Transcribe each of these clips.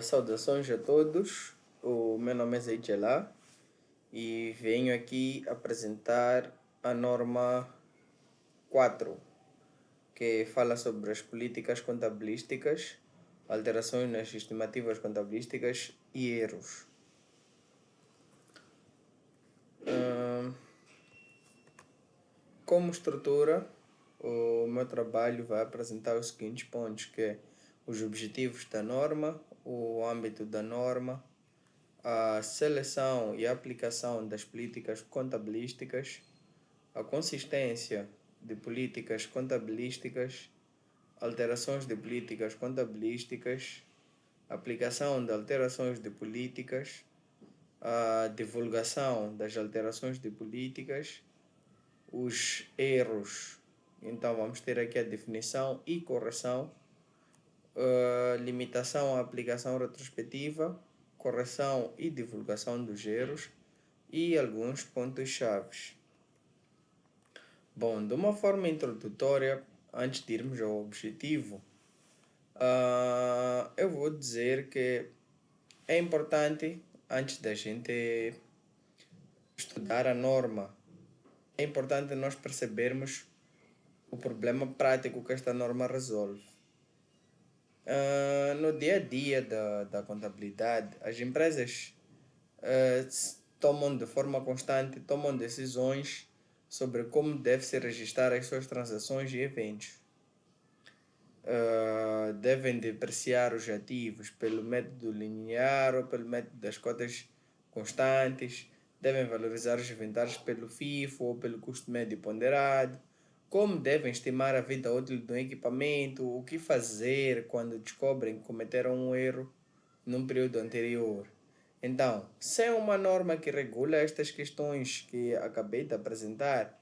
Saudações a todos, o meu nome é Zeijelá e venho aqui apresentar a norma 4, que fala sobre as políticas contabilísticas, alterações nas estimativas contabilísticas e erros. Como estrutura, o meu trabalho vai apresentar os seguintes pontos, que é os objetivos da norma, o âmbito da norma, a seleção e aplicação das políticas contabilísticas, a consistência de políticas contabilísticas, alterações de políticas contabilísticas, aplicação de alterações de políticas, a divulgação das alterações de políticas, os erros. Então vamos ter aqui a definição e correção, limitação à aplicação retrospectiva, correção e divulgação dos erros e alguns pontos-chave. Bom, de uma forma introdutória, antes de irmos ao objetivo, eu vou dizer que é importante, antes da gente estudar a norma, é importante nós percebermos o problema prático que esta norma resolve. No dia a dia da contabilidade, as empresas tomam de forma constante, tomam decisões sobre como deve-se registrar as suas transações e eventos. Devem depreciar os ativos pelo método linear ou pelo método das cotas constantes, devem valorizar os inventários pelo FIFO ou pelo custo médio ponderado, como devem estimar a vida útil do equipamento, o que fazer quando descobrem que cometeram um erro num período anterior. Então, sem uma norma que regula estas questões que acabei de apresentar,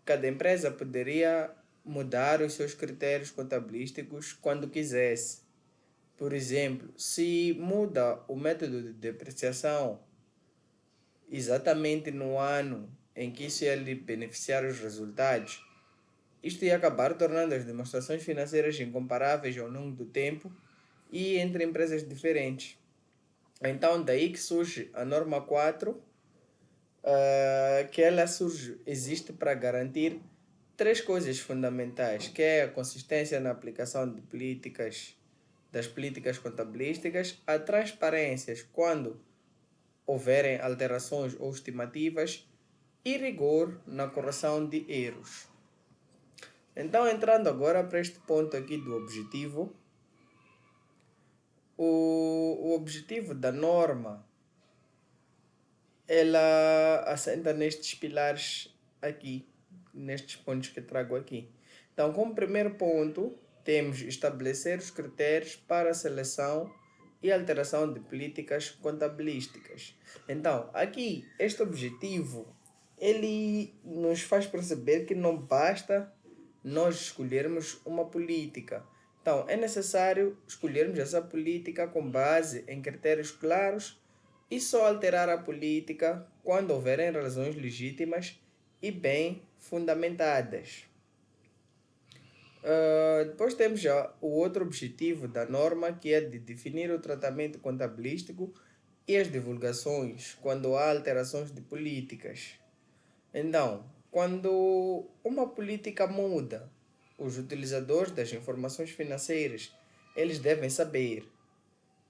cada empresa poderia mudar os seus critérios contabilísticos quando quisesse. Por exemplo, se muda o método de depreciação exatamente no ano em que isso ia lhe beneficiar os resultados, isto ia acabar tornando as demonstrações financeiras incomparáveis ao longo do tempo e entre empresas diferentes. Então, daí que surge a norma 4, que ela existe para garantir três coisas fundamentais, que é a consistência na aplicação de das políticas contabilísticas, a transparência quando houverem alterações ou estimativas e rigor na correção de erros. Então, entrando agora para este ponto aqui do objetivo, o objetivo da norma, ela assenta nestes pilares aqui, nestes pontos que trago aqui. Então, como primeiro ponto, temos estabelecer os critérios para a seleção e alteração de políticas contabilísticas. Então, aqui, este objetivo, ele nos faz perceber que não basta nós escolhermos uma política. Então, é necessário escolhermos essa política com base em critérios claros e só alterar a política quando houverem razões legítimas e bem fundamentadas. Depois temos já o outro objetivo da norma, que é de definir o tratamento contabilístico e as divulgações quando há alterações de políticas. Então, quando uma política muda, os utilizadores das informações financeiras, eles devem saber.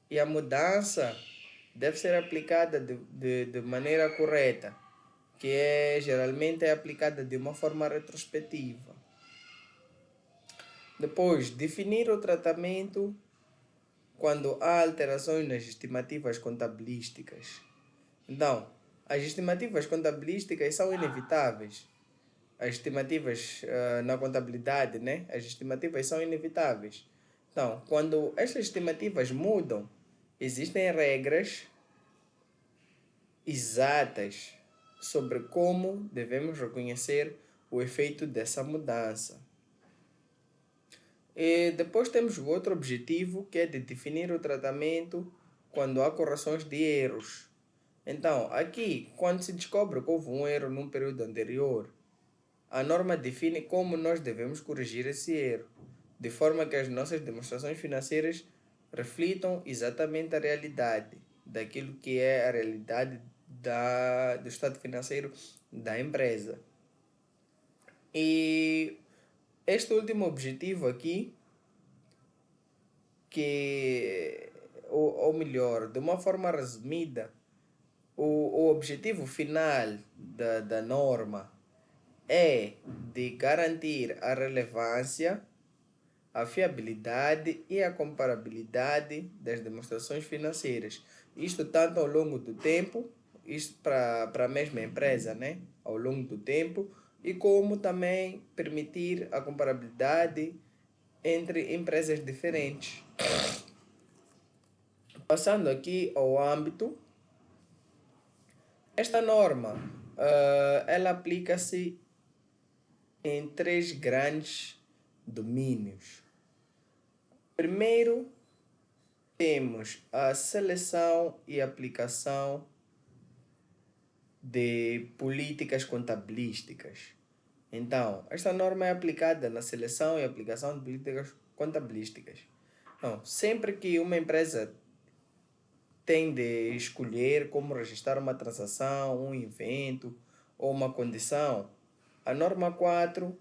E a mudança deve ser aplicada de maneira correta, que geralmente é aplicada de uma forma retrospectiva. Depois, definir o tratamento quando há alterações nas estimativas contabilísticas. Então, as estimativas contabilísticas são inevitáveis. As estimativas na contabilidade, né? As estimativas são inevitáveis. Então, quando essas estimativas mudam, existem regras exatas sobre como devemos reconhecer o efeito dessa mudança. E depois temos o outro objetivo, que é de definir o tratamento quando há correções de erros. Então, aqui, quando se descobre que houve um erro num período anterior, a norma define como nós devemos corrigir esse erro, de forma que as nossas demonstrações financeiras reflitam exatamente a realidade, daquilo que é a realidade do estado financeiro da empresa. E este último objetivo aqui, ou melhor, de uma forma resumida, o objetivo final da norma é de garantir a relevância, a fiabilidade e a comparabilidade das demonstrações financeiras. Isto tanto ao longo do tempo, isto para a mesma empresa, né? Ao longo do tempo, e como também permitir a comparabilidade entre empresas diferentes. Passando aqui ao âmbito, esta norma, ela aplica-se em três grandes domínios. Primeiro, temos a seleção e aplicação de políticas contabilísticas. Então, esta norma é aplicada na seleção e aplicação de políticas contabilísticas. Então, sempre que uma empresa tem de escolher como registrar uma transação, um evento ou uma condição, a norma 4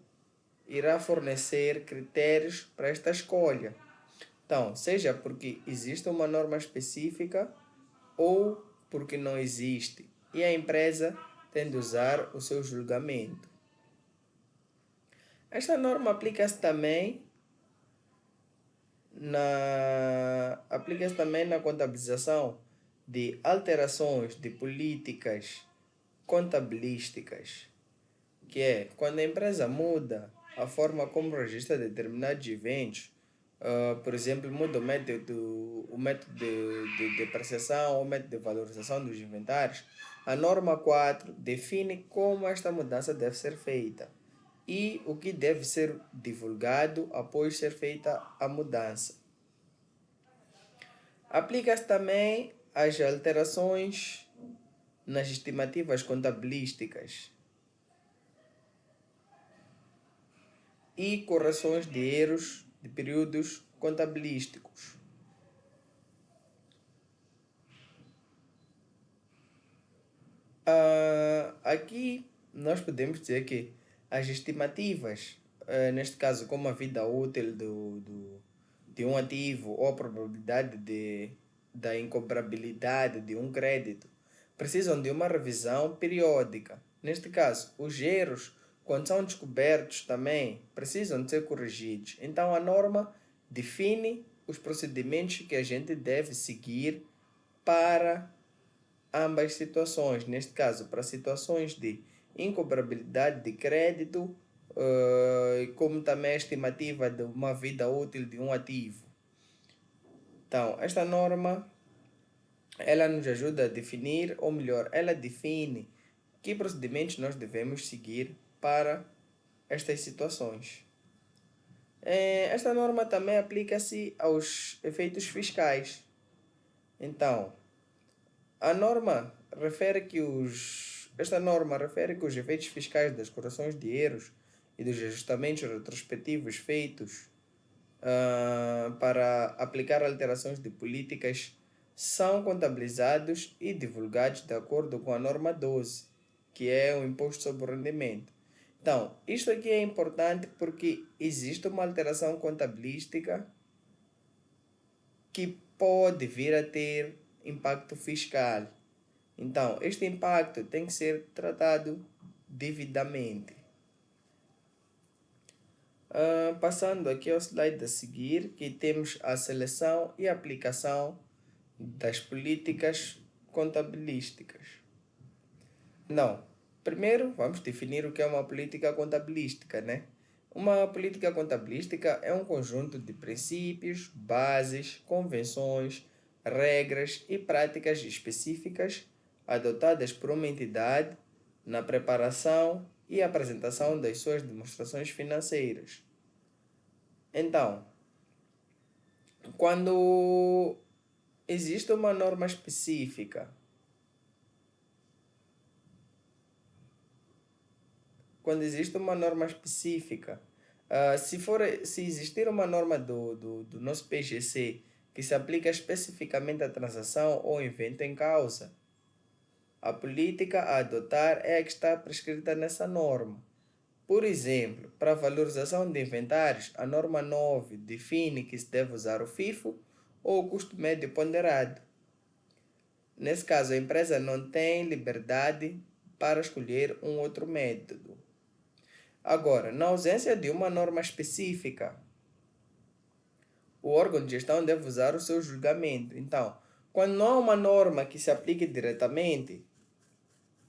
irá fornecer critérios para esta escolha. Então, seja porque existe uma norma específica ou porque não existe, e a empresa tem de usar o seu julgamento. Esta norma aplica-se também na contabilização de alterações de políticas contabilísticas, que é quando a empresa muda a forma como registra determinados eventos, por exemplo, muda o método de depreciação ou método de valorização dos inventários, a norma 4 define como esta mudança deve ser feita e o que deve ser divulgado após ser feita a mudança. Aplica-se também as alterações nas estimativas contabilísticas e correções de erros de períodos contabilísticos. Aqui nós podemos dizer que as estimativas, neste caso como a vida útil de um ativo ou a probabilidade da incobrabilidade de um crédito, precisam de uma revisão periódica. Neste caso, os erros, quando são descobertos também, precisam de ser corrigidos. Então a norma define os procedimentos que a gente deve seguir para ambas situações. Neste caso, para situações de incobrabilidade de crédito, como também a estimativa de uma vida útil de um ativo. Então, esta norma, ela nos ajuda a definir, ou melhor, ela define que procedimentos nós devemos seguir para estas situações. Esta norma também aplica-se aos efeitos fiscais. Então, esta norma refere que os efeitos fiscais das correções de erros e dos ajustamentos retrospectivos feitos para aplicar alterações de políticas são contabilizados e divulgados de acordo com a norma 12, que é o imposto sobre o rendimento. Então, isto aqui é importante porque existe uma alteração contabilística que pode vir a ter impacto fiscal. Então, este impacto tem que ser tratado devidamente. Passando aqui ao slide a seguir, que temos a seleção e aplicação das políticas contabilísticas. Não, primeiro vamos definir o que é uma política contabilística, né? Uma política contabilística é um conjunto de princípios, bases, convenções, regras e práticas específicas adotadas por uma entidade na preparação e apresentação das suas demonstrações financeiras. Então, quando existe uma norma específica, se existir uma norma do nosso PGC que se aplica especificamente à transação ou evento em causa. A política a adotar é a que está prescrita nessa norma. Por exemplo, para a valorização de inventários, a norma 9 define que se deve usar o FIFO ou o custo médio ponderado. Nesse caso, a empresa não tem liberdade para escolher um outro método. Agora, na ausência de uma norma específica, o órgão de gestão deve usar o seu julgamento. Então, quando não há uma norma que se aplique diretamente,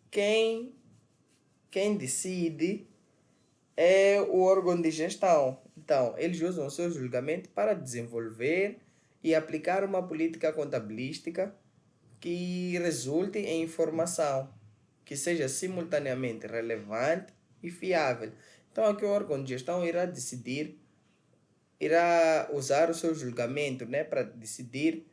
quem decide é o órgão de gestão. Então, eles usam o seu julgamento para desenvolver e aplicar uma política contabilística que resulte em informação que seja simultaneamente relevante e fiável. Então, aqui o órgão de gestão irá usar o seu julgamento, né, para decidir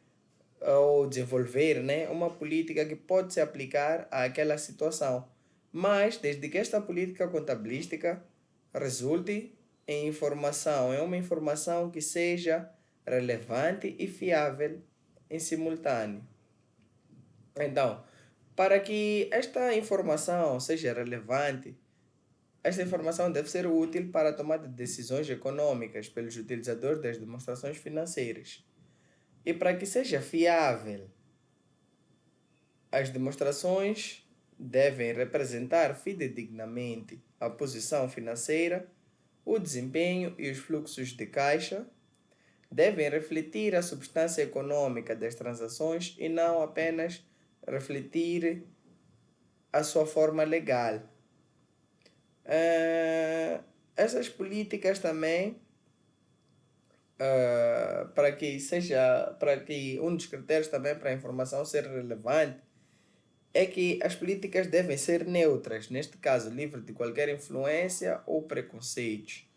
ou desenvolver, né, uma política que pode se aplicar àquela situação. Mas, desde que esta política contabilística resulte em informação, é uma informação que seja relevante e fiável em simultâneo. Então, para que esta informação seja relevante, esta informação deve ser útil para a tomada de decisões econômicas pelos utilizadores das demonstrações financeiras. E para que seja fiável, as demonstrações devem representar fidedignamente a posição financeira, o desempenho e os fluxos de caixa, devem refletir a substância econômica das transações e não apenas refletir a sua forma legal. Essas políticas também, para que um dos critérios também para a informação ser relevante, é que as políticas devem ser neutras, neste caso livres de qualquer influência ou preconceitos.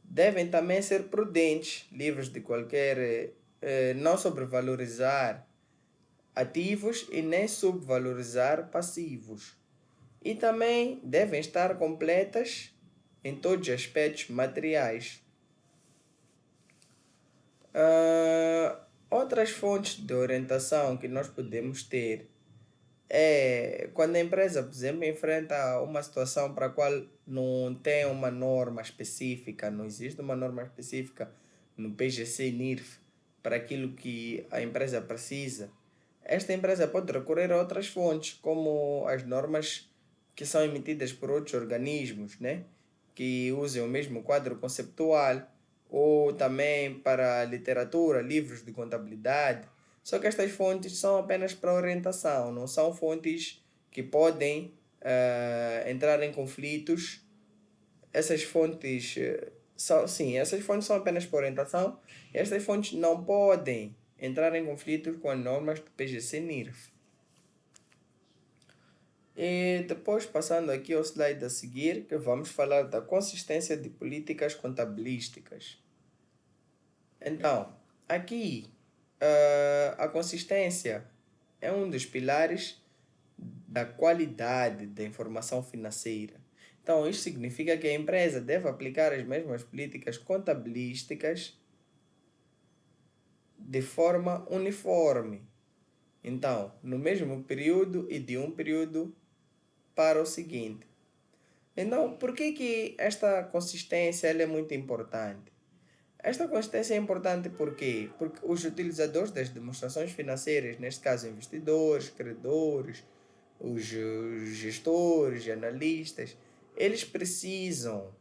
Devem também ser prudentes, livres de qualquer, não sobrevalorizar ativos e nem subvalorizar passivos. E também devem estar completas em todos os aspectos materiais. Outras fontes de orientação que nós podemos ter é quando a empresa, por exemplo, enfrenta uma situação para a qual não tem uma norma específica, não existe uma norma específica no PGC NIRF para aquilo que a empresa precisa. Esta empresa pode recorrer a outras fontes, como as normas que são emitidas por outros organismos, né, que usem o mesmo quadro conceptual, ou também para a literatura, livros de contabilidade. Só que estas fontes são apenas para orientação, não são fontes que podem entrar em conflitos. Essas fontes essas fontes são apenas para orientação. Estas fontes não podem entrar em conflitos com as normas do PGC NIRF. E depois, passando aqui ao slide a seguir, que vamos falar da consistência de políticas contabilísticas. Então, aqui, a consistência é um dos pilares da qualidade da informação financeira. Então, isso significa que a empresa deve aplicar as mesmas políticas contabilísticas de forma uniforme. Então, no mesmo período e de um período para o seguinte. Então, por que esta consistência ela é muito importante? Esta consistência é importante porque os utilizadores das demonstrações financeiras, neste caso investidores, credores, os gestores e analistas, eles precisam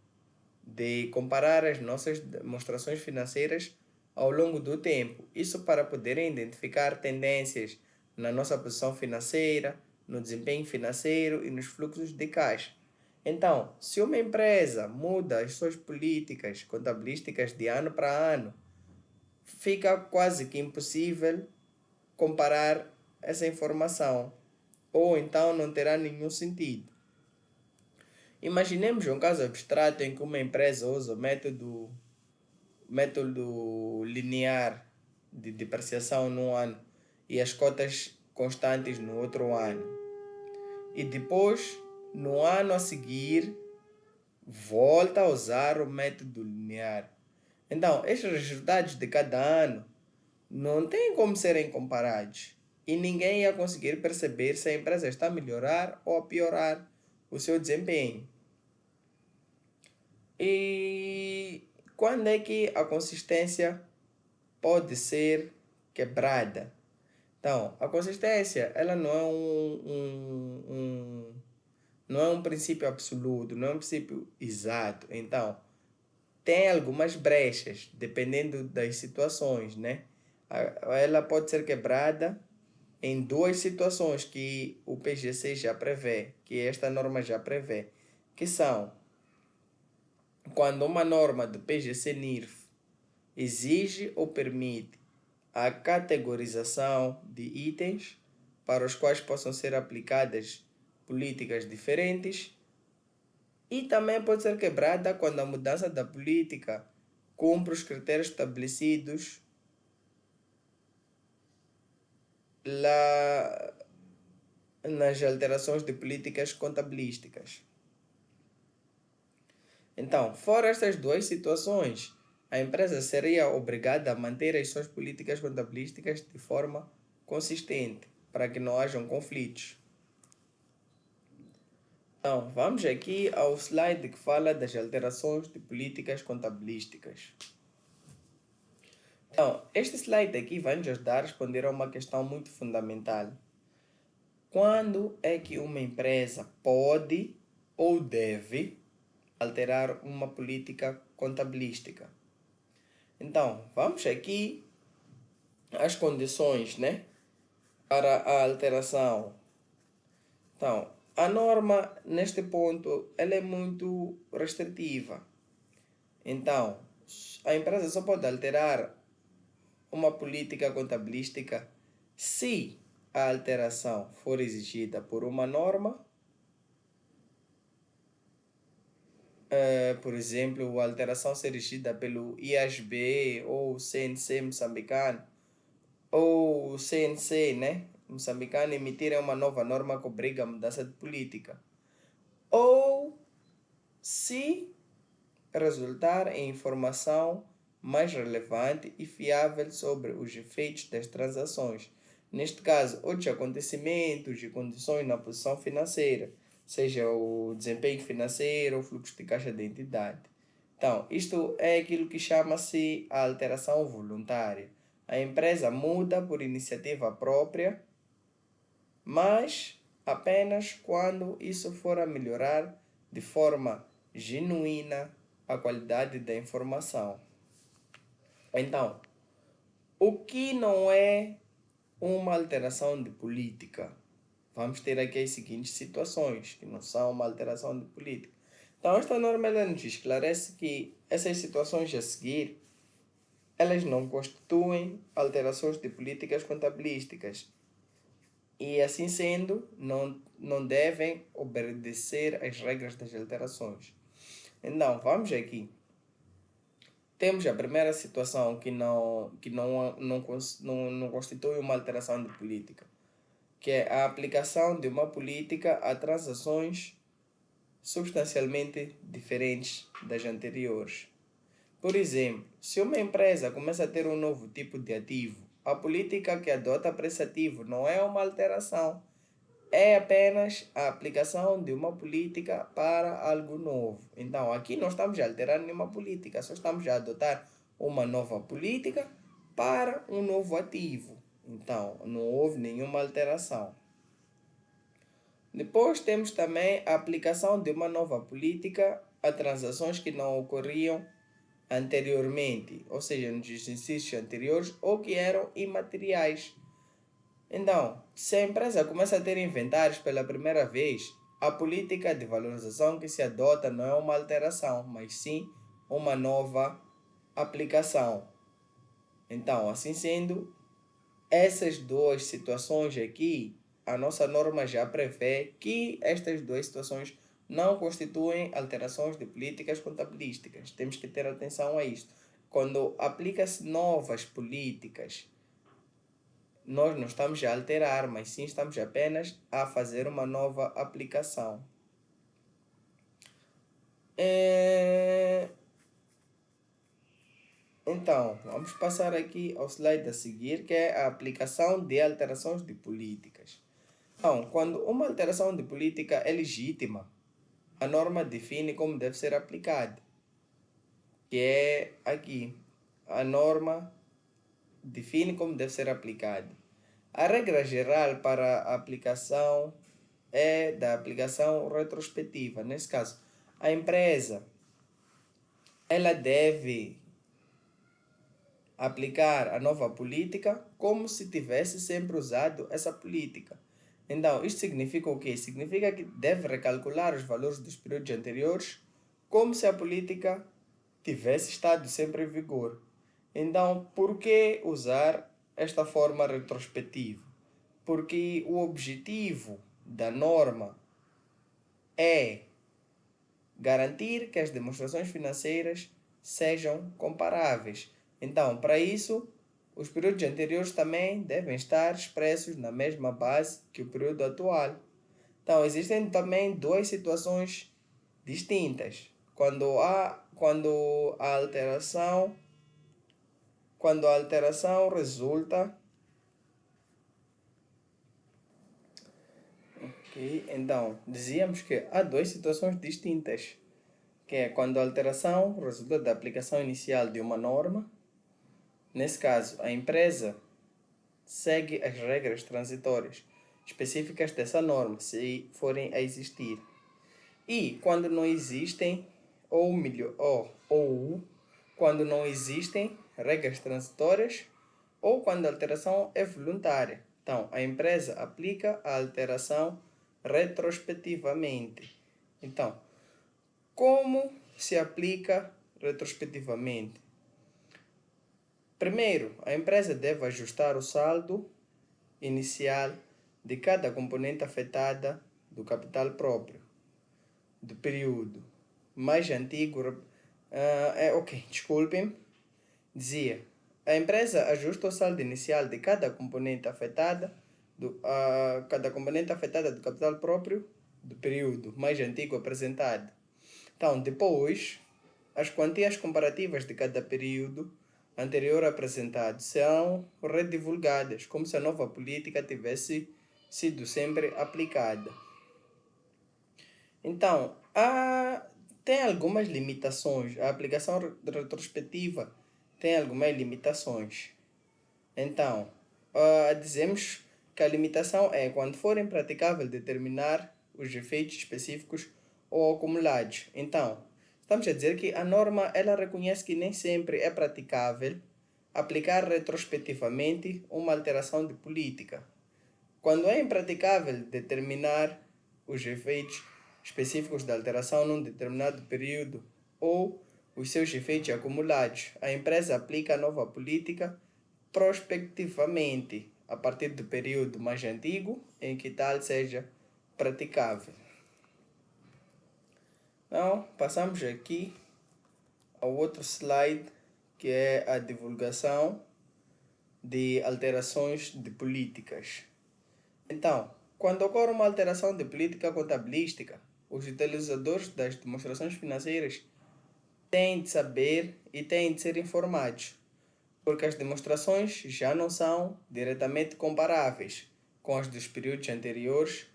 de comparar as nossas demonstrações financeiras ao longo do tempo. Isso para poderem identificar tendências na nossa posição financeira, no desempenho financeiro e nos fluxos de caixa. Então, se uma empresa muda as suas políticas contabilísticas de ano para ano, fica quase que impossível comparar essa informação, ou então não terá nenhum sentido. Imaginemos um caso abstrato em que uma empresa usa o método linear de depreciação num ano e as cotas constantes no outro ano. E depois, no ano a seguir, volta a usar o método linear. Então, estes resultados de cada ano não tem como serem comparados. E ninguém ia conseguir perceber se a empresa está a melhorar ou a piorar o seu desempenho. E quando é que a consistência pode ser quebrada? Então, a consistência, ela não é não é um princípio absoluto, não é um princípio exato. Então, tem algumas brechas, dependendo das situações, né? Ela pode ser quebrada em duas situações que o PGC já prevê, que esta norma já prevê, que são quando uma norma do PGC-NIRF exige ou permite a categorização de itens para os quais possam ser aplicadas políticas diferentes, e também pode ser quebrada quando a mudança da política cumpre os critérios estabelecidos lá nas alterações de políticas contabilísticas. Então, fora estas duas situações, a empresa seria obrigada a manter as suas políticas contabilísticas de forma consistente, para que não hajam conflitos. Então, vamos aqui ao slide que fala das alterações de políticas contabilísticas. Então, este slide aqui vai nos ajudar a responder a uma questão muito fundamental. Quando é que uma empresa pode ou deve alterar uma política contabilística? Então, vamos aqui às condições, né, para a alteração. Então, a norma, neste ponto, ela é muito restritiva. Então, a empresa só pode alterar uma política contabilística se a alteração for exigida por uma norma, por exemplo, a alteração ser exigida pelo IASB ou CNC moçambicano, ou o CNC, né, moçambicano, emitirem uma nova norma que obriga a mudança de política, ou se resultar em informação mais relevante e fiável sobre os efeitos das transações. Neste caso, outros acontecimentos e condições na posição financeira, seja o desempenho financeiro ou fluxo de caixa da entidade. Então, isto é aquilo que chama-se a alteração voluntária. A empresa muda por iniciativa própria, mas apenas quando isso for a melhorar de forma genuína a qualidade da informação. Então, o que não é uma alteração de política? Vamos ter aqui as seguintes situações que não são uma alteração de política. Então, esta norma ela nos esclarece que essas situações a seguir, elas não constituem alterações de políticas contabilísticas e, assim sendo, não devem obedecer às regras das alterações. Então, vamos aqui. Temos a primeira situação que não constitui uma alteração de política, que é a aplicação de uma política a transações substancialmente diferentes das anteriores. Por exemplo, se uma empresa começa a ter um novo tipo de ativo, a política que adota para esse ativo não é uma alteração, é apenas a aplicação de uma política para algo novo. Então, aqui não estamos a alterar nenhuma política, só estamos a adotar uma nova política para um novo ativo. Então, não houve nenhuma alteração. Depois temos também a aplicação de uma nova política a transações que não ocorriam anteriormente, ou seja, nos exercícios anteriores ou que eram imateriais. Então, se a empresa começa a ter inventários pela primeira vez, a política de valorização que se adota não é uma alteração, mas sim uma nova aplicação. Então, assim sendo, essas duas situações aqui, a nossa norma já prevê que estas duas situações não constituem alterações de políticas contabilísticas. Temos que ter atenção a isto. Quando aplica-se novas políticas, nós não estamos a alterar, mas sim estamos apenas a fazer uma nova aplicação. Então, vamos passar aqui ao slide a seguir, que é a aplicação de alterações de políticas. Então, quando uma alteração de política é legítima, a norma define como deve ser aplicada, que é aqui. A norma define como deve ser aplicada. A regra geral para a aplicação é da aplicação retrospectiva. Nesse caso, a empresa ela deve aplicar a nova política como se tivesse sempre usado essa política. Então, isto significa o quê? Significa que deve recalcular os valores dos períodos anteriores como se a política tivesse estado sempre em vigor. Então, por que usar esta forma retrospectiva? Porque o objetivo da norma é garantir que as demonstrações financeiras sejam comparáveis. Então, para isso, os períodos anteriores também devem estar expressos na mesma base que o período atual. Então, existem também duas situações distintas. Quando a alteração resulta. Ok, então, dizíamos que há duas situações distintas, que é quando a alteração resulta da aplicação inicial de uma norma. Nesse caso, a empresa segue as regras transitórias específicas dessa norma, se forem a existir. E quando não existem, ou quando não existem regras transitórias, ou quando a alteração é voluntária. Então, a empresa aplica a alteração retrospectivamente. Então, como se aplica retrospectivamente? Primeiro, a empresa deve ajustar o saldo inicial de cada componente afetada do capital próprio do período mais antigo. Desculpem. Dizia, a empresa ajusta o saldo inicial de cada componente afetada do capital próprio do período mais antigo apresentado. Então, depois, as quantias comparativas de cada período anterior apresentado serão redivulgadas, como se a nova política tivesse sido sempre aplicada. Então, tem algumas limitações. A aplicação retrospectiva tem algumas limitações. Então, dizemos que a limitação é quando for impraticável determinar os efeitos específicos ou acumulados. Então, estamos a dizer que a norma ela reconhece que nem sempre é praticável aplicar retrospectivamente uma alteração de política. Quando é impraticável determinar os efeitos específicos da alteração num determinado período ou os seus efeitos acumulados, a empresa aplica a nova política prospectivamente, a partir do período mais antigo em que tal seja praticável. Então, passamos aqui ao outro slide, que é a divulgação de alterações de políticas. Então, quando ocorre uma alteração de política contabilística, os utilizadores das demonstrações financeiras têm de saber e têm de ser informados, porque as demonstrações já não são diretamente comparáveis com as dos períodos anteriores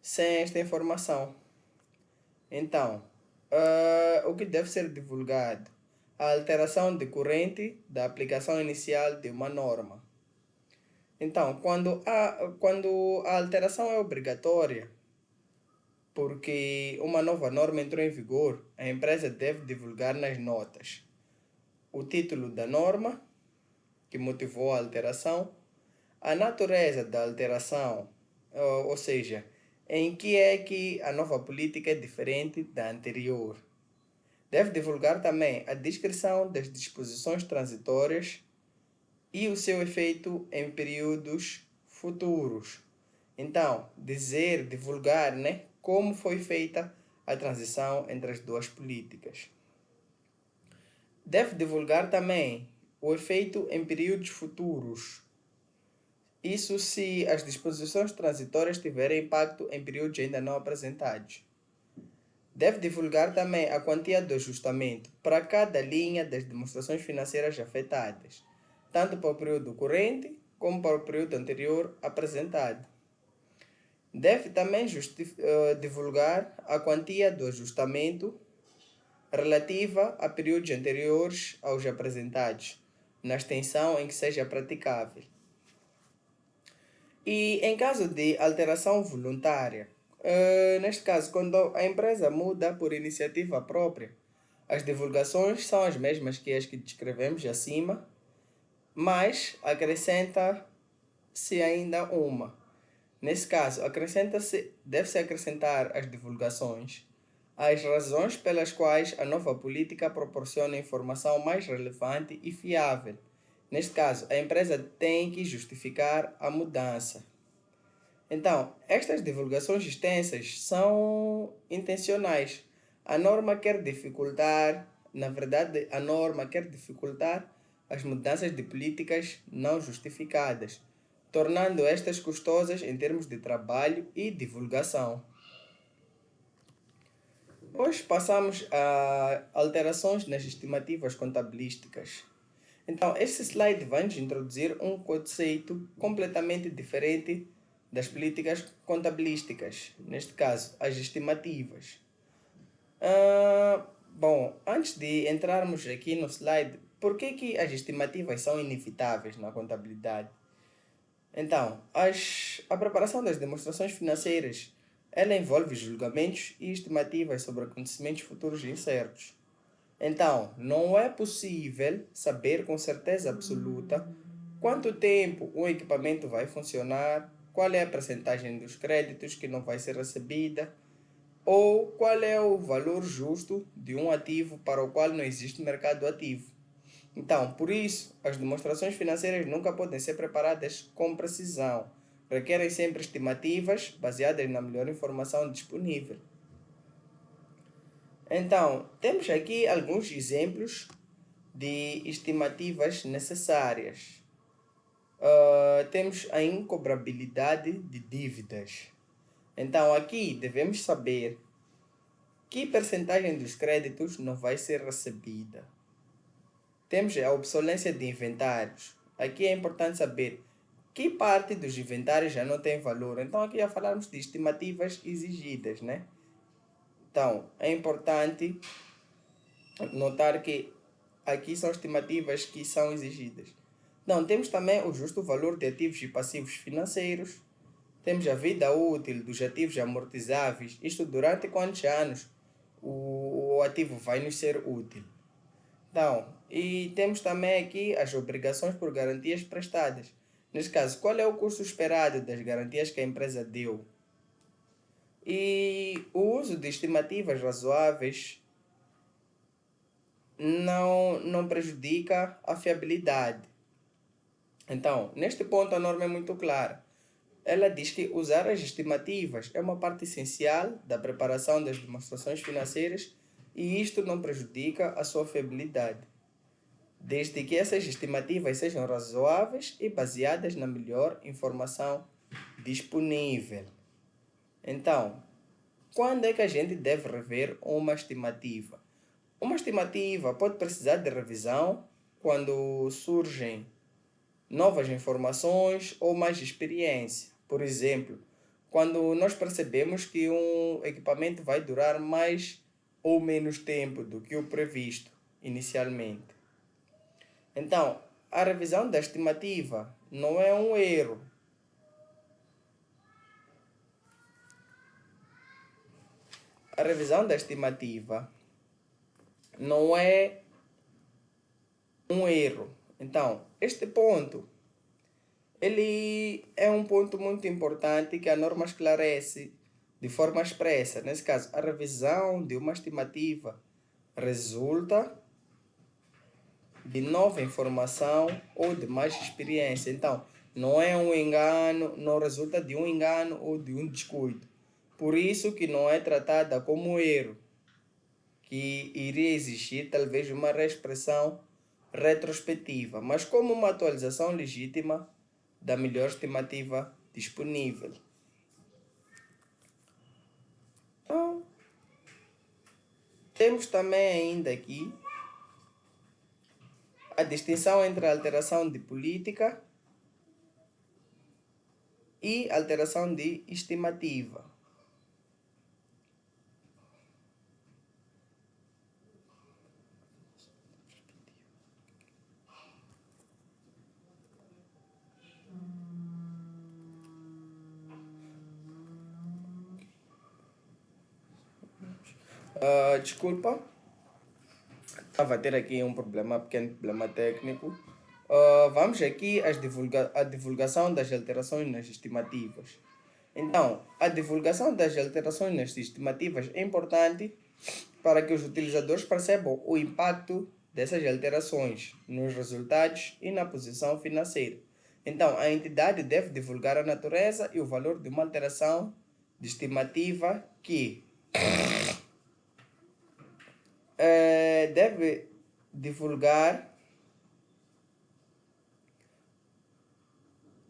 sem esta informação. Então, o que deve ser divulgado? A alteração decorrente da aplicação inicial de uma norma. Então, quando a alteração é obrigatória, porque uma nova norma entrou em vigor, a empresa deve divulgar nas notas o título da norma que motivou a alteração, a natureza da alteração, ou seja, em que é que a nova política é diferente da anterior. Deve divulgar também a descrição das disposições transitórias e o seu efeito em períodos futuros. Então, divulgar, como foi feita a transição entre as duas políticas. Deve divulgar também o efeito em períodos futuros. Isso se as disposições transitórias tiverem impacto em períodos ainda não apresentados. Deve divulgar também a quantia do ajustamento para cada linha das demonstrações financeiras afetadas, tanto para o período corrente como para o período anterior apresentado. Deve também divulgar a quantia do ajustamento relativa a períodos anteriores aos apresentados, na extensão em que seja praticável. E em caso de alteração voluntária, neste caso, quando a empresa muda por iniciativa própria, as divulgações são as mesmas que as que descrevemos acima, mas acrescenta-se ainda uma. Nesse caso, deve-se acrescentar às divulgações as razões pelas quais a nova política proporciona informação mais relevante e fiável. Neste caso, a empresa tem que justificar a mudança. Então, estas divulgações extensas são intencionais. A norma quer dificultar as mudanças de políticas não justificadas, tornando estas custosas em termos de trabalho e divulgação. Hoje passamos a alterações nas estimativas contabilísticas. Então, este slide vai nos introduzir um conceito completamente diferente das políticas contabilísticas, neste caso, as estimativas. Bom, antes de entrarmos aqui no slide, por que as estimativas são inevitáveis na contabilidade? Então, a preparação das demonstrações financeiras, ela envolve julgamentos e estimativas sobre acontecimentos futuros incertos. Então, não é possível saber com certeza absoluta quanto tempo um equipamento vai funcionar, qual é a percentagem dos créditos que não vai ser recebida, ou qual é o valor justo de um ativo para o qual não existe mercado ativo. Então, por isso, as demonstrações financeiras nunca podem ser preparadas com precisão. Requerem sempre estimativas baseadas na melhor informação disponível. Então, temos aqui alguns exemplos de estimativas necessárias. Temos a incobrabilidade de dívidas. Então, aqui devemos saber que percentagem dos créditos não vai ser recebida. Temos a obsolescência de inventários. Aqui é importante saber que parte dos inventários já não tem valor. Então, aqui já falamos de estimativas exigidas, né? Então, é importante notar que aqui são estimativas que são exigidas. Não, temos também o justo valor de ativos e passivos financeiros. Temos a vida útil dos ativos amortizáveis. Isto durante quantos anos o ativo vai nos ser útil. Então, e temos também aqui as obrigações por garantias prestadas. Neste caso, qual é o custo esperado das garantias que a empresa deu? E o uso de estimativas razoáveis não prejudica a fiabilidade. Então, neste ponto a norma é muito clara. Ela diz que usar as estimativas é uma parte essencial da preparação das demonstrações financeiras e isto não prejudica a sua fiabilidade, desde que essas estimativas sejam razoáveis e baseadas na melhor informação disponível. Então, quando é que a gente deve rever uma estimativa? Uma estimativa pode precisar de revisão quando surgem novas informações ou mais experiência. Por exemplo, quando nós percebemos que um equipamento vai durar mais ou menos tempo do que o previsto inicialmente. Então, a revisão da estimativa não é um erro. A revisão da estimativa não é um erro. Então, este ponto, ele é um ponto muito importante que a norma esclarece de forma expressa. Nesse caso, a revisão de uma estimativa resulta de nova informação ou de mais experiência. Então, não é um engano, não resulta de um engano ou de um descuido. Por isso que não é tratada como erro, que iria exigir talvez uma reexpressão retrospectiva, mas como uma atualização legítima da melhor estimativa disponível. Então, Temos também ainda aqui a distinção entre a alteração de política e alteração de estimativa. Desculpa, estava a ter aqui um pequeno problema técnico. Vamos aqui a divulgação das alterações nas estimativas. Então, a divulgação das alterações nas estimativas é importante para que os utilizadores percebam o impacto dessas alterações nos resultados e na posição financeira. Então, a entidade deve divulgar a natureza e o valor de uma alteração de estimativa que deve divulgar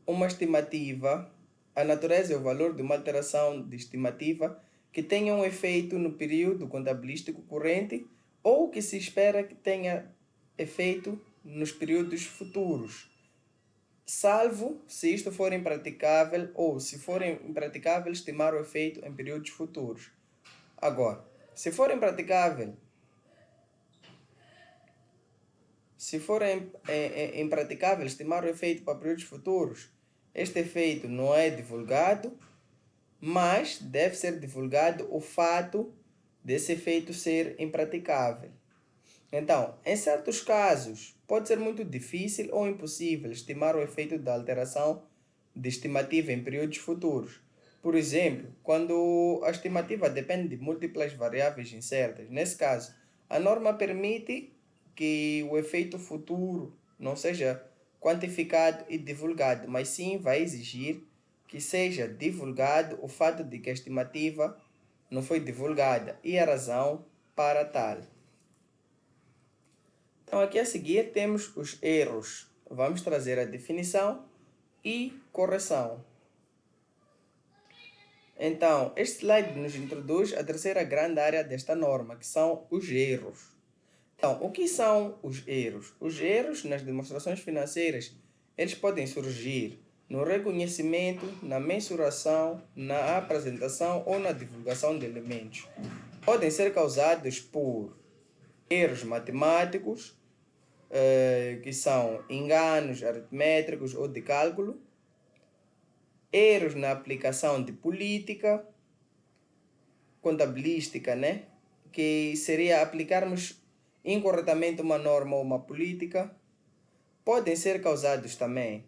uma estimativa, a natureza e o valor de uma alteração de estimativa que tenha um efeito no período contabilístico corrente ou que se espera que tenha efeito nos períodos futuros, salvo se isto for impraticável ou, se for impraticável, estimar o efeito em períodos futuros. Agora, se for impraticável estimar o efeito para períodos futuros, este efeito não é divulgado, mas deve ser divulgado o fato desse efeito ser impraticável. Então, em certos casos, pode ser muito difícil ou impossível estimar o efeito da alteração de estimativa em períodos futuros. Por exemplo, quando a estimativa depende de múltiplas variáveis incertas. Nesse caso, a norma permite que o efeito futuro não seja quantificado e divulgado, mas sim vai exigir que seja divulgado o fato de que a estimativa não foi divulgada e a razão para tal. Então, aqui a seguir temos os erros. Vamos trazer a definição e correção. Então, este slide nos introduz a terceira grande área desta norma, que são os erros. Então, o que são os erros? Os erros nas demonstrações financeiras, eles podem surgir no reconhecimento, na mensuração, na apresentação ou na divulgação de elementos. Podem ser causados por erros matemáticos, que são enganos aritméticos ou de cálculo, erros na aplicação de política contabilística, né? Que seria aplicarmos incorretamente uma norma ou uma política. Podem ser causados também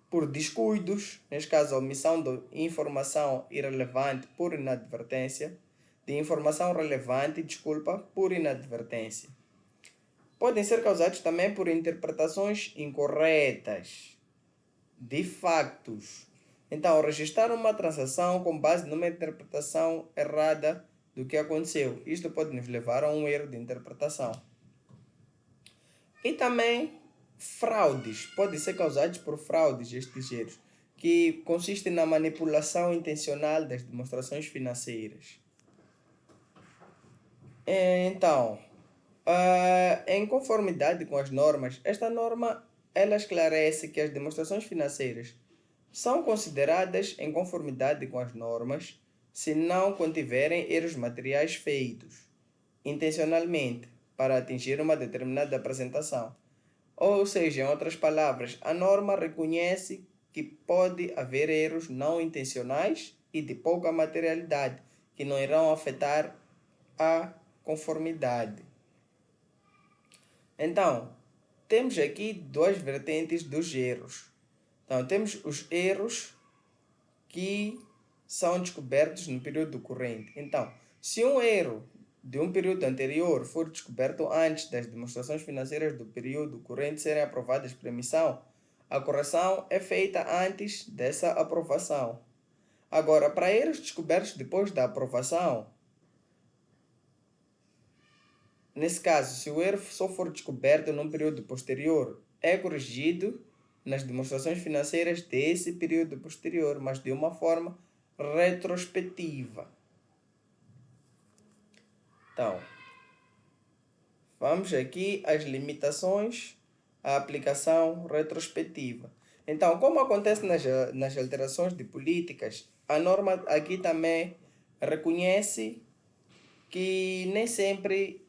por descuidos, neste caso a omissão de informação irrelevante por inadvertência, por inadvertência. Podem ser causados também por interpretações incorretas de factos. Então, registrar uma transação com base numa interpretação errada do que aconteceu. Isto pode nos levar a um erro de interpretação. E também fraudes. Podem ser causados por fraudes, estes erros, que consistem na manipulação intencional das demonstrações financeiras. Então, em conformidade com as normas, esta norma ela esclarece que as demonstrações financeiras são consideradas em conformidade com as normas se não contiverem erros materiais feitos intencionalmente para atingir uma determinada apresentação. Ou seja, em outras palavras, a norma reconhece que pode haver erros não intencionais e de pouca materialidade que não irão afetar a conformidade. Então, temos aqui duas vertentes dos erros. Então, temos os erros que são descobertos no período corrente. Então, se um erro de um período anterior for descoberto antes das demonstrações financeiras do período corrente serem aprovadas por emissão, a correção é feita antes dessa aprovação. Agora, para erros descobertos depois da aprovação, nesse caso, se o erro só for descoberto num período posterior, é corrigido nas demonstrações financeiras desse período posterior, mas de uma forma retrospectiva. Então, Vamos aqui às limitações à aplicação retrospectiva. Então, como acontece nas alterações de políticas, a norma aqui também reconhece que nem sempre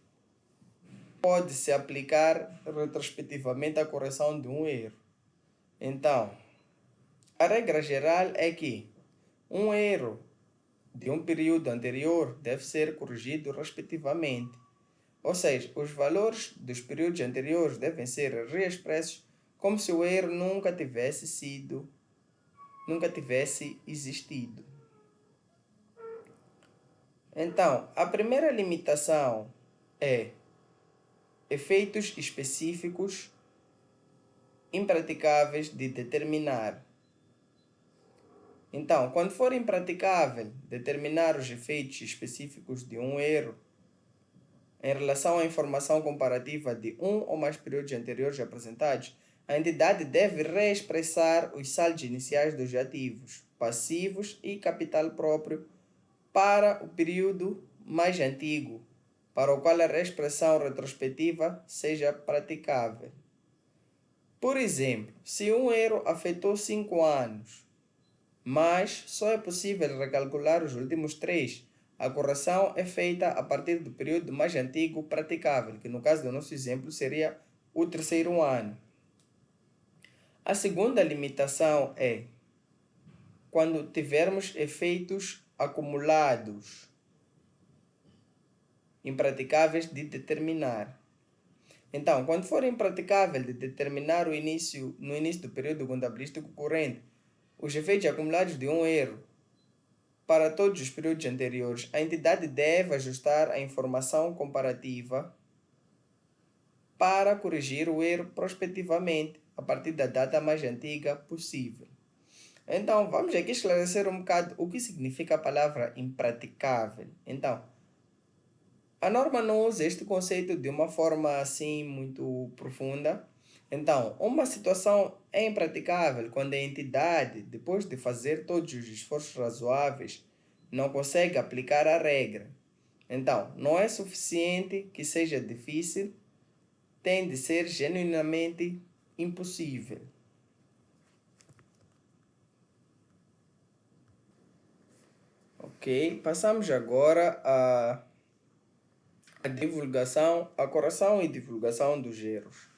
pode-se aplicar retrospectivamente a correção de um erro. Então, a regra geral é que um erro de um período anterior deve ser corrigido respectivamente. Ou seja, os valores dos períodos anteriores devem ser reexpressos como se o erro nunca tivesse existido. Então, a primeira limitação é efeitos específicos impraticáveis de determinar. Então, quando for impraticável determinar os efeitos específicos de um erro em relação à informação comparativa de um ou mais períodos anteriores apresentados, a entidade deve reexpressar os saldos iniciais dos ativos, passivos e capital próprio para o período mais antigo, para o qual a reexpressão retrospectiva seja praticável. Por exemplo, se um erro afetou 5 anos, mas só é possível recalcular os últimos 3, a correção é feita a partir do período mais antigo praticável, que no caso do nosso exemplo seria o terceiro ano. A segunda limitação é quando tivermos efeitos acumulados impraticáveis de determinar. Então, quando for impraticável de determinar no início do período contabilístico corrente os efeitos acumulados de um erro para todos os períodos anteriores, a entidade deve ajustar a informação comparativa para corrigir o erro prospectivamente a partir da data mais antiga possível. Então, vamos aqui esclarecer um bocado o que significa a palavra impraticável. Então, a norma não usa este conceito de uma forma assim muito profunda. Então, uma situação é impraticável quando a entidade, depois de fazer todos os esforços razoáveis, não consegue aplicar a regra. Então, não é suficiente que seja difícil, tem de ser genuinamente impossível. Ok, passamos agora a correção e divulgação dos erros.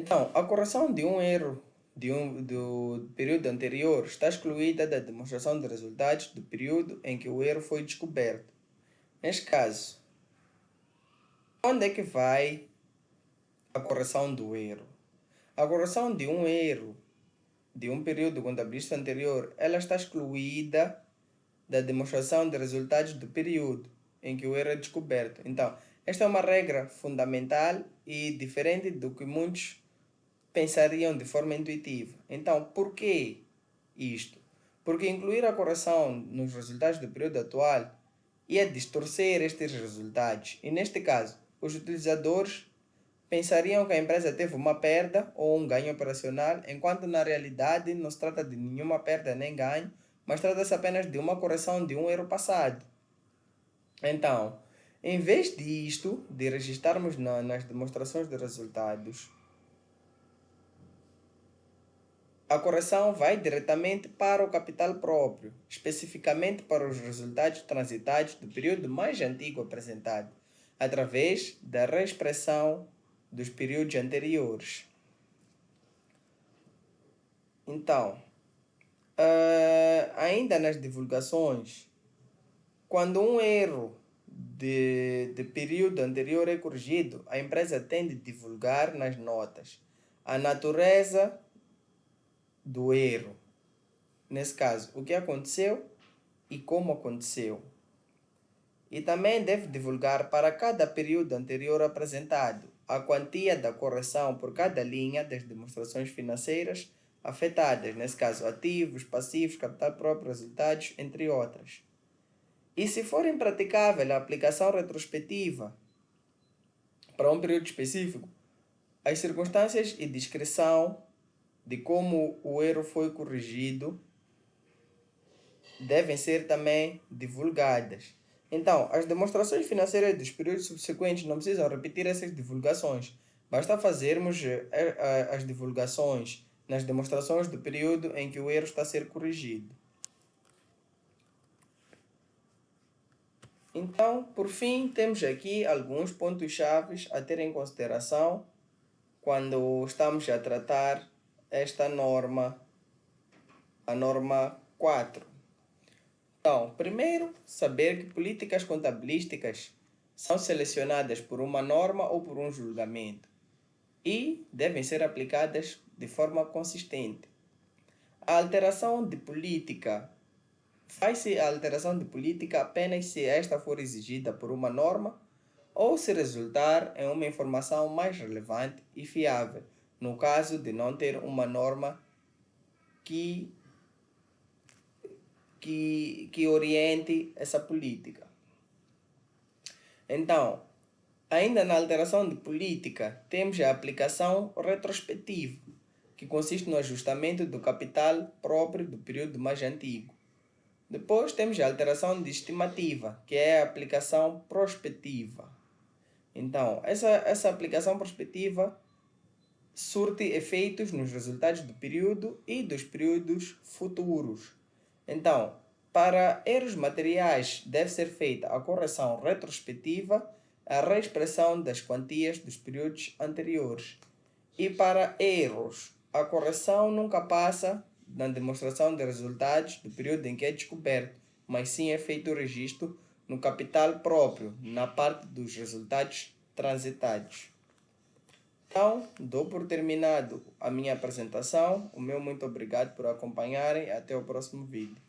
Então, a correção de um erro do período anterior está excluída da demonstração de resultados do período em que o erro foi descoberto. Neste caso, onde é que vai a correção do erro? A correção de um erro de um período contabilístico anterior, ela está excluída da demonstração de resultados do período em que o erro é descoberto. Então, esta é uma regra fundamental e diferente do que muitos pensariam de forma intuitiva. Então, por que isto? Porque incluir a correção nos resultados do período atual ia distorcer estes resultados. E neste caso, os utilizadores pensariam que a empresa teve uma perda ou um ganho operacional, enquanto na realidade não se trata de nenhuma perda nem ganho, mas trata-se apenas de uma correção de um erro passado. Então, em vez disto, de registarmos nas demonstrações de resultados, a correção vai diretamente para o capital próprio, especificamente para os resultados transitados do período mais antigo apresentado, através da reexpressão dos períodos anteriores. Então, ainda nas divulgações, quando um erro de período anterior é corrigido, a empresa tem de divulgar nas notas a natureza do erro. Nesse caso, o que aconteceu e como aconteceu. E também deve divulgar para cada período anterior apresentado a quantia da correção por cada linha das demonstrações financeiras afetadas, nesse caso ativos, passivos, capital próprio, resultados, entre outras. E se for impraticável a aplicação retrospectiva para um período específico, as circunstâncias e descrição de como o erro foi corrigido devem ser também divulgadas. Então, as demonstrações financeiras dos períodos subsequentes não precisam repetir essas divulgações. Basta fazermos as divulgações nas demonstrações do período em que o erro está a ser corrigido. Então, por fim, temos aqui alguns pontos-chave a ter em consideração quando estamos a tratar esta norma, a norma 4. Então, primeiro, saber que políticas contabilísticas são selecionadas por uma norma ou por um julgamento e devem ser aplicadas de forma consistente. A alteração de política faz-se a alteração de política apenas se esta for exigida por uma norma ou se resultar em uma informação mais relevante e fiável, no caso de não ter uma norma que oriente essa política. Então, ainda na alteração de política, temos a aplicação retrospectiva, que consiste no ajustamento do capital próprio do período mais antigo. Depois temos a alteração de estimativa, que é a aplicação prospectiva. Então, essa aplicação prospectiva surte efeitos nos resultados do período e dos períodos futuros. Então, para erros materiais deve ser feita a correção retrospectiva, a reexpressão das quantias dos períodos anteriores. E para erros, a correção nunca passa na demonstração de resultados do período em que é descoberto, mas sim é feito o registro no capital próprio, na parte dos resultados transitados. Então, dou por terminado a minha apresentação. O meu muito obrigado por acompanharem. Até o próximo vídeo.